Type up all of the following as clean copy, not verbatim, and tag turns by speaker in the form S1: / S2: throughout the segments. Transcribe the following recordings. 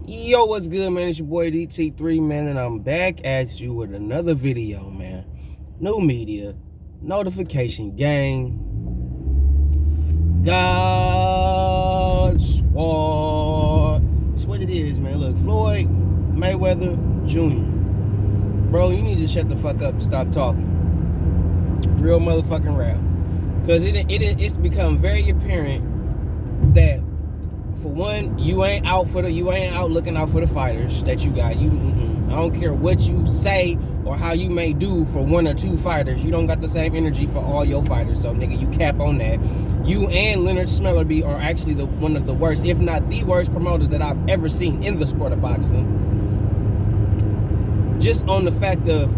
S1: Yo, what's good, man? It's your boy DT3, man, and I'm back at you with another video, man. New media, notification gang, God Squad. That's what it is, man. Look, Floyd, Mayweather, Jr. Bro, you need to shut the fuck up and stop talking. Real motherfucking rap. Because it's become very apparent that, for one, you ain't out looking out for the fighters that you got. I don't care what you say or how you may do for one or two fighters. You don't got the same energy for all your fighters. So, nigga, you cap on that. You and Leonard Smellerby are actually one of the worst, if not the worst, promoters that I've ever seen in the sport of boxing. Just on the fact of,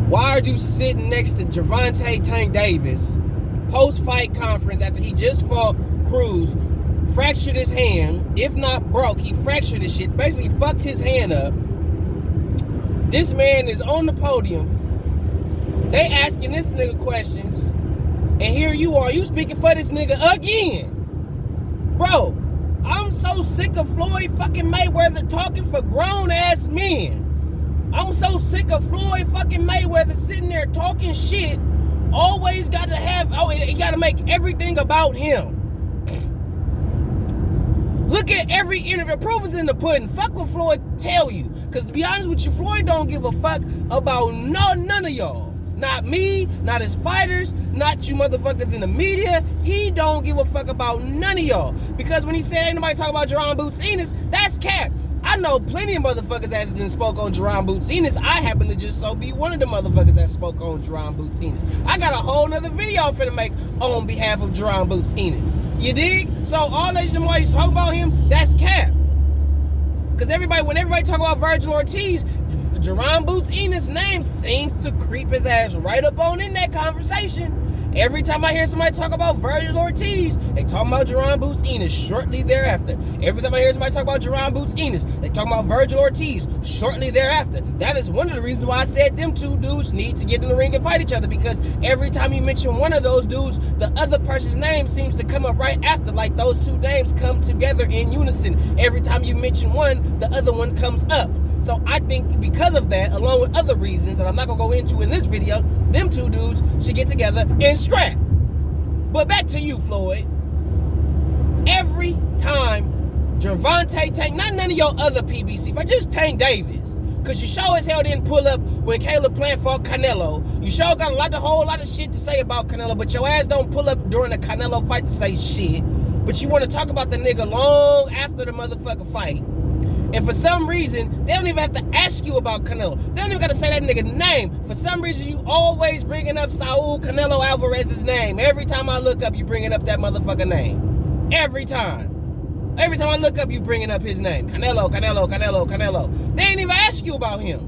S1: why are you sitting next to Gervonta Tank Davis post-fight conference after he just fought Cruz? Fractured his hand, if not broke, he fractured his shit, basically fucked his hand up. This man is on the podium. They asking this nigga questions, and here you are, you speaking for this nigga again. Bro, I'm so sick of Floyd fucking Mayweather talking for grown-ass men. I'm so sick of Floyd fucking Mayweather sitting there talking shit. Always got to have, he got to make everything about him. Look at every interview. Proof is in the pudding. Fuck what Floyd tell you. Because to be honest with you, Floyd don't give a fuck about none of y'all. Not me, not his fighters, not you motherfuckers in the media. He don't give a fuck about none of y'all. Because when he said ain't nobody talk about Jerron Boots Enos, that's cap. I know plenty of motherfuckers that didn't spoke on Jerron Boots Enos. I happen to just so be one of the motherfuckers that spoke on Jerron Boots Enos. I got a whole nother video I'm finna make on behalf of Jerron Boots Enos. You dig? So all that shit you talk about him, that's cap. Cause when everybody talk about Virgil Ortiz, Jerron Boots Enos' name seems to creep his ass right up on in that conversation. Every time I hear somebody talk about Virgil Ortiz, they talking about Jerron Boots Enos shortly thereafter. Every time I hear somebody talk about Jerron Boots Enos, they talking about Virgil Ortiz shortly thereafter. That is one of the reasons why I said them two dudes need to get in the ring and fight each other, because every time you mention one of those dudes, the other person's name seems to come up right after, like those two names come together in unison. Every time you mention one, the other one comes up. So I think because of that, along with other reasons that I'm not going to go into in this video, them two dudes should get together and scrap. But back to you, Floyd. Every time Gervonta Tank, not none of your other PBC fight, just Tank Davis. Because you sure as hell didn't pull up when Caleb Plant fought Canelo. You sure got a whole lot of shit to say about Canelo, but your ass don't pull up during the Canelo fight to say shit. But you want to talk about the nigga long after the motherfucker fight. And for some reason, they don't even have to ask you about Canelo. They don't even got to say that nigga's name. For some reason, you always bringing up Saul Canelo Alvarez's name. Every time I look up, you bringing up that motherfucker name. Every time. Every time I look up, you bringing up his name. Canelo, Canelo, Canelo, Canelo. They ain't even ask you about him.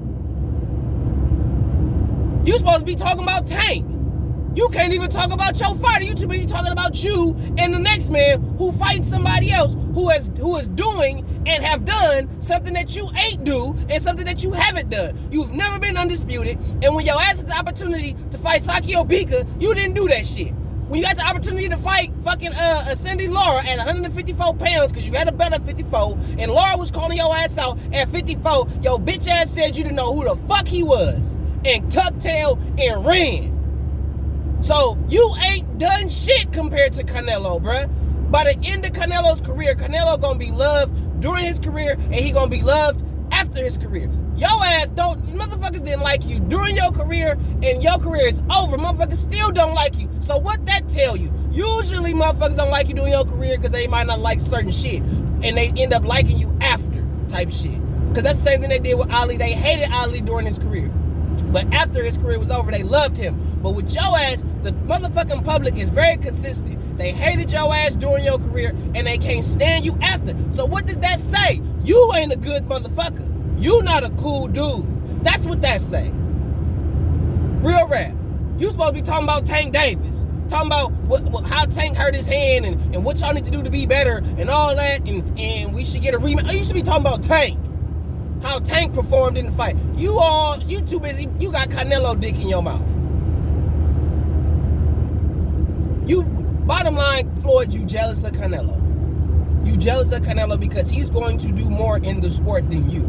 S1: You supposed to be talking about Tank. You can't even talk about your fighter. You too busy talking about you and the next man who fighting somebody else who is doing and have done something that you ain't do and something that you haven't done. You've never been undisputed, and when your ass had the opportunity to fight Saki Obika, you didn't do that shit. When you got the opportunity to fight fucking Cindy Laura at 154 pounds because you had a bet at 54, and Laura was calling your ass out at 54, your bitch ass said you didn't know who the fuck he was and tucked tail and ran. So you ain't done shit compared to Canelo, bruh. By the end of Canelo's career, Canelo gonna be loved during his career, and he gonna be loved after his career. Your ass motherfuckers didn't like you during your career, and your career is over. Motherfuckers still don't like you. So what that tell you? Usually motherfuckers don't like you during your career because they might not like certain shit, and they end up liking you after type shit. Because that's the same thing they did with Ali. They hated Ali during his career. But after his career was over, they loved him. But with your ass, the motherfucking public is very consistent. They hated your ass during your career, and they can't stand you after. So what does that say? You ain't a good motherfucker. You not a cool dude. That's what that say. Real rap. You supposed to be talking about Tank Davis. Talking about how Tank hurt his hand and what y'all need to do to be better and all that, and we should get a rematch. You should be talking about Tank. How Tank performed in the fight. You too busy. You got Canelo dick in your mouth. Bottom line, Floyd, you jealous of Canelo. You jealous of Canelo because he's going to do more in the sport than you.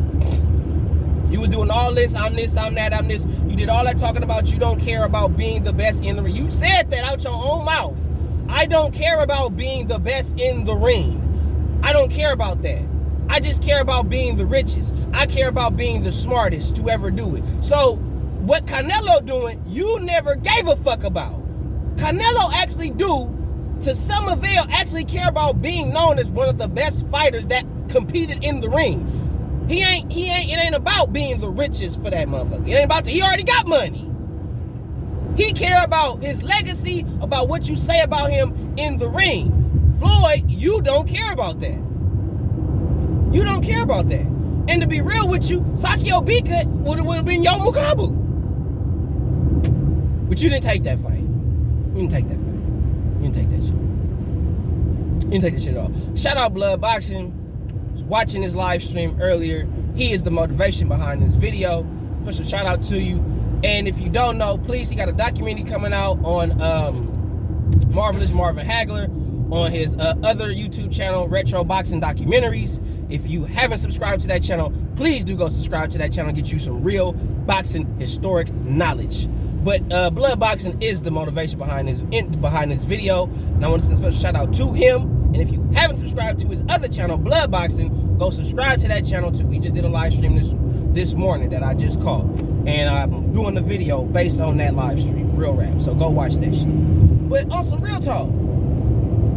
S1: You was doing all this, I'm this, I'm that, I'm this. You did all that talking about you don't care about being the best in the ring. You said that out your own mouth. I don't care about being the best in the ring. I don't care about that. I just care about being the richest. I care about being the smartest to ever do it. So what Canelo doing, you never gave a fuck about. Canelo actually do, to some avail, actually care about being known as one of the best fighters that competed in the ring. It ain't about being the richest for that motherfucker. It ain't about he already got money. He care about his legacy, about what you say about him in the ring. Floyd, you don't care about that. You don't care about that. And to be real with you, Sakio Bika would have been Yo Mukabu. But you didn't take that fight. You didn't take that fight. You didn't take that shit. You didn't take that shit at all. Shout out Blood Boxing. Watching his live stream earlier. He is the motivation behind this video. Special shout out to you. And if you don't know, please, he got a documentary coming out on Marvelous Marvin Hagler on his other YouTube channel, Retro Boxing Documentaries. If you haven't subscribed to that channel, please do go subscribe to that channel, get you some real boxing historic knowledge. But Blood Boxing is the motivation behind this video. And I want to send a special shout out to him. And if you haven't subscribed to his other channel, Blood Boxing, go subscribe to that channel too. He just did a live stream this morning that I just caught. And I'm doing the video based on that live stream, real rap. So go watch that shit. But on some real talk,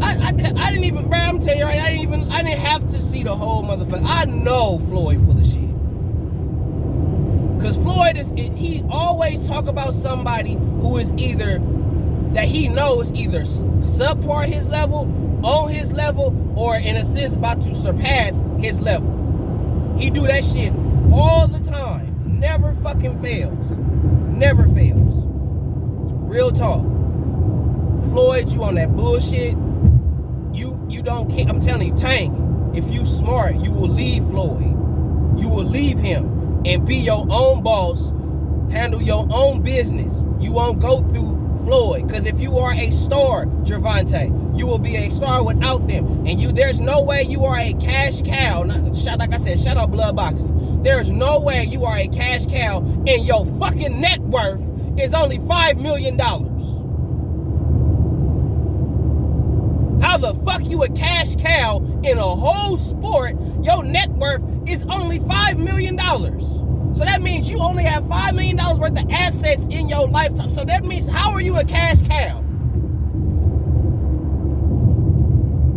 S1: I didn't even, bro, I'm telling you right, I didn't have to see the whole motherfucker. I know Floyd full of shit. Cause Floyd he always talk about somebody who is either, that he knows either subpar his level, on his level, or in a sense about to surpass his level. He do that shit all the time. Never fucking fails. Never fails. Real talk. Floyd, you on that bullshit. You don't care. I'm telling you, Tank, if you smart, you will leave Floyd. You will leave him and be your own boss, handle your own business. You won't go through Floyd. Because if you are a star, Gervonta, you will be a star without them. And there's no way you are a cash cow. Like I said, shout out Blood Boxing. There's no way you are a cash cow and your fucking net worth is only $5 million. How the fuck you a cash cow in a whole sport, your net worth is only $5 million. So that means you only have $5 million worth of assets in your lifetime. So that means, how are you a cash cow?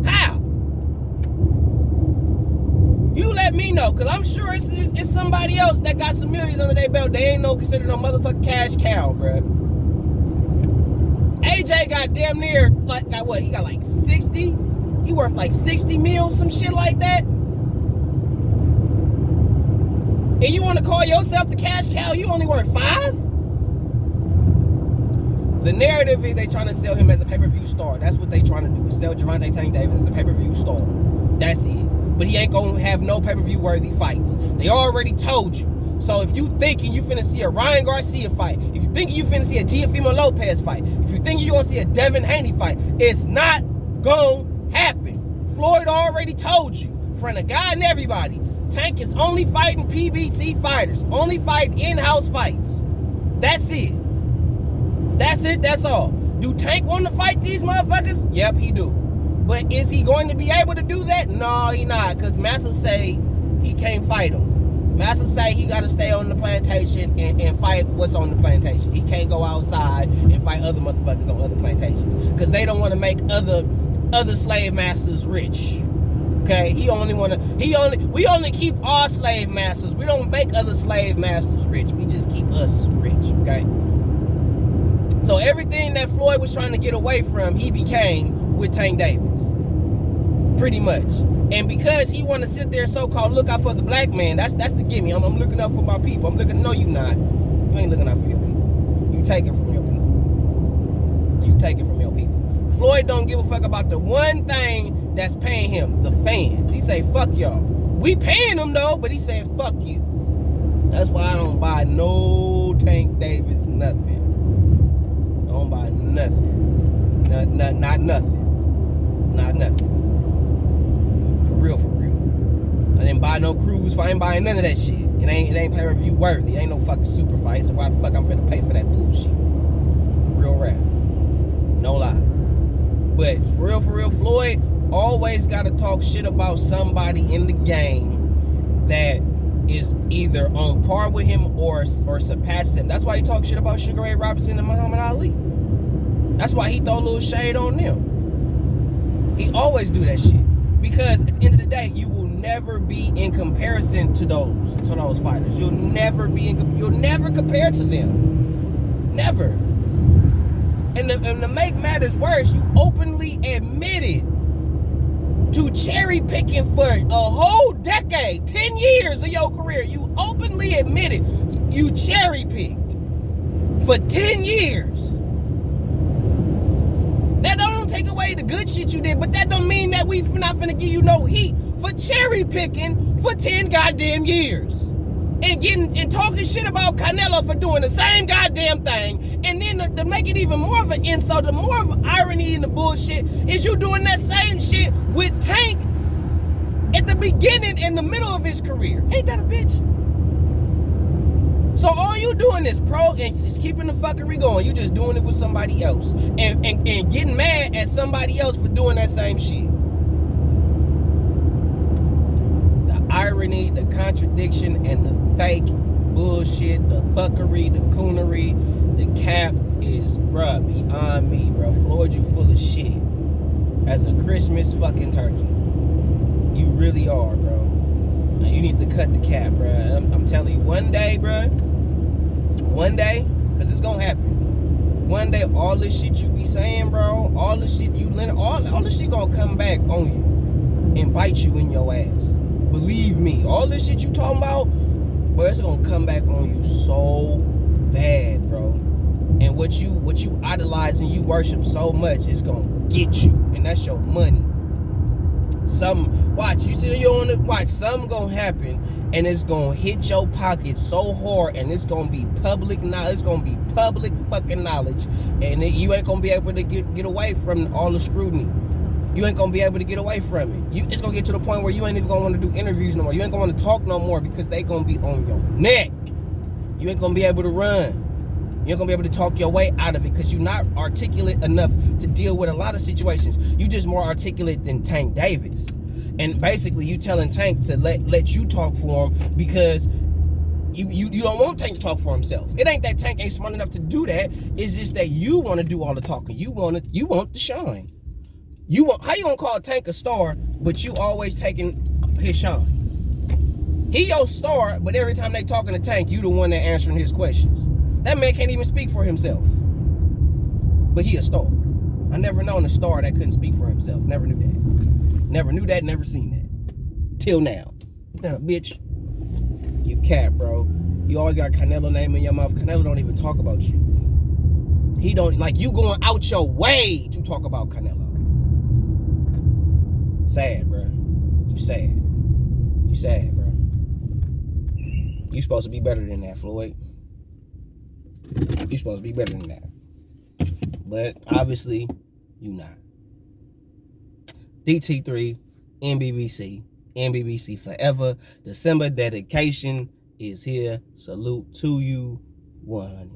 S1: How? You let me know, because I'm sure it's somebody else that got some millions under their belt. They ain't considered no motherfucking cash cow, bruh. AJ got damn near, he got like 60? He worth like 60 mils, some shit like that? And you want to call yourself the cash cow? You only worth 5? The narrative is they trying to sell him as a pay-per-view star. That's what they trying to do, is sell Gervonta Tank Davis as the pay-per-view star. That's it. But he ain't going to have no pay-per-view worthy fights. They already told you. So if you thinking you finna see a Ryan Garcia fight, if you thinking you finna see a Teofimo Lopez fight, if you thinking you gonna see a Devin Haney fight, it's not gonna happen. Floyd already told you, in front of God and everybody, Tank is only fighting PBC fighters, only fighting in-house fights. That's it. That's it, that's all. Do Tank want to fight these motherfuckers? Yep, he do. But is he going to be able to do that? No, he not, because Massa say he can't fight him. Massa say he got to stay on the plantation and fight what's on the plantation. He can't go outside and fight other motherfuckers on other plantations because they don't want to make other slave masters rich. Okay, we only keep our slave masters. We don't make other slave masters rich. We just keep us rich. Okay. So everything that Floyd was trying to get away from, he became with Tank Davis, pretty much. And because he want to sit there so-called look out for the black man, that's the gimme. I'm looking out for my people. No, you not. You ain't looking out for your people. You take it from your people. You take it from your people. Floyd don't give a fuck about the one thing that's paying him, the fans. He say, fuck y'all. We paying him though, but he saying, fuck you. That's why I don't buy no Tank Davis nothing. I don't buy nothing. Not nothing. Not nothing. real, for real. I didn't buy no cruise. I ain't buying none of that shit. It ain't pay-per-view worthy. It ain't no fucking super fight. So why the fuck I'm finna pay for that bullshit? Real rap. No lie. But for real, Floyd always gotta talk shit about somebody in the game that is either on par with him or surpasses him. That's why he talks shit about Sugar Ray Robinson and Muhammad Ali. That's why he throw a little shade on them. He always do that shit. Because at the end of the day, you will never be in comparison to those fighters. You'll never compare to them. Never. And to make matters worse, you openly admitted to cherry picking for a whole decade, 10 years of your career. You openly admitted you cherry picked for 10 years. That don't take away the good shit you did, but that don't mean that we not finna give you no heat for cherry picking for 10 goddamn years. And talking shit about Canelo for doing the same goddamn thing. And then to make it even more of an insult, the more of an irony in the bullshit is you doing that same shit with Tank at the beginning and the middle of his career. Ain't that a bitch? So all you doing is is keeping the fuckery going. You just doing it with somebody else. And getting mad at somebody else for doing that same shit. Irony, the contradiction, and the fake bullshit, the fuckery, the coonery, the cap is, bruh, beyond me, bruh. Floyd, you full of shit. As a Christmas fucking turkey. You really are, bro. Now you need to cut the cap, bruh. I'm telling you, one day, bruh, because it's gonna happen. One day, all this shit you be saying, bro, all this shit you learn, all this shit gonna come back on you and bite you in your ass. Believe me, all this shit you talking about, bro, it's gonna come back on you so bad, bro. And what you idolize and you worship so much is gonna get you, and that's your money. You see you on the watch, something gonna happen, and it's gonna hit your pocket so hard, and it's gonna be public knowledge. It's gonna be public fucking knowledge, and you ain't gonna be able to get away from all the scrutiny. You ain't gonna be able to get away from it. It's gonna get to the point where you ain't even gonna want to do interviews no more. You ain't gonna want to talk no more because they gonna be on your neck. You ain't gonna be able to run. You ain't gonna be able to talk your way out of it because you're not articulate enough to deal with a lot of situations. You just more articulate than Tank Davis. And basically you telling Tank to let you talk for him because you don't want Tank to talk for himself. It ain't that Tank ain't smart enough to do that. It's just that you want to do all the talking. You want the shine. How you gonna call Tank a star, but you always taking his shine? He your star, but every time they talking to Tank, you the one that answering his questions. That man can't even speak for himself. But he a star. I never known a star that couldn't speak for himself. Never knew that. Never seen that. Till now. Now, bitch, you cap, bro. You always got Canelo name in your mouth. Canelo don't even talk about you. He don't, like, you going out your way to talk about Canelo. Sad, bro. You sad, bro. You supposed to be better than that, Floyd. You supposed to be better than that. But obviously, you not. DT3, NBBC forever. December dedication is here. Salute to you, 100.